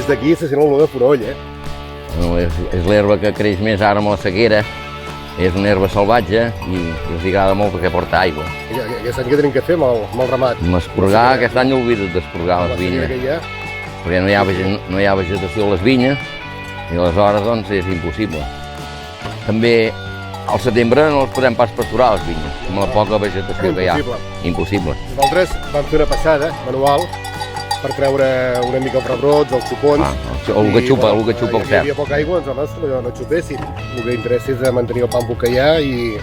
des d'aquí se sent l'olor de fonoll, No, és l'herba que creix més ara amb la sequera. És una herba salvatge i els agrada molt perquè porta aigua. Aquest any què tenim que fer amb el ramat? Esporgar, aquest any he oblidat d'esporgar les vinyes, perquè no hi ha vegetació a les vinyes i aleshores doncs és impossible. També al setembre no les podem pas pasturar les vinyes, amb la poca vegetació que hi ha. Impossible. Nosaltres vam fer una passada manual per treure una mica els rebrots, els xupons. El que xupa el cert. Hi havia poca aigua, doncs homes no xupessin. El que interessa és mantenir el pàmpol que hi ha i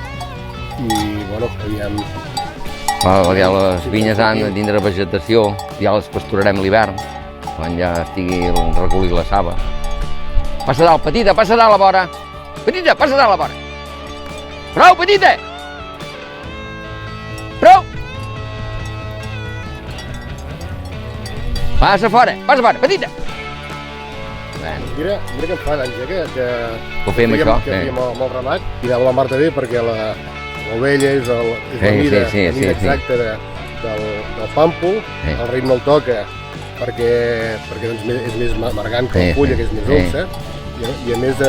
bueno, aviam... Perquè les vinyes han de tindre vegetació, ja les pasturarem l'hivern, quan ja estigui recollit la saba. Passa dalt, petita, passa dalt a la vora. Petita, passa dalt a la vora. Prou, petita! Prou! Passa fora, petita! Mira que em fa d'anys, que ho fem això, fèiem amb el ramat. I la Marta bé perquè l'ovella és la mida exacta del pàmpol, el ritme el toca perquè és més amargant que la fulla, que és més dolça, i a més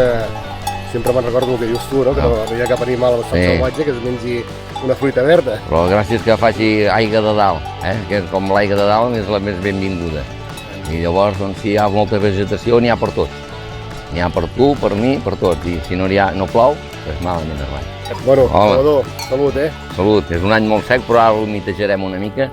sempre me'n recordo el que dius tu, que no hi ha cap animal amb estat salvatge que es mengi una fruita verda. Però gràcies que faci aigua de dalt, que com l'aigua de dalt és la més benvinguda. I llavors, si hi ha molta vegetació, n'hi ha per tots. N'hi ha per tu, per mi, per tots. I si no plou, doncs malament res. Bueno, Salvador, salut, Salut. És un any molt sec, però ara el mitejarem una mica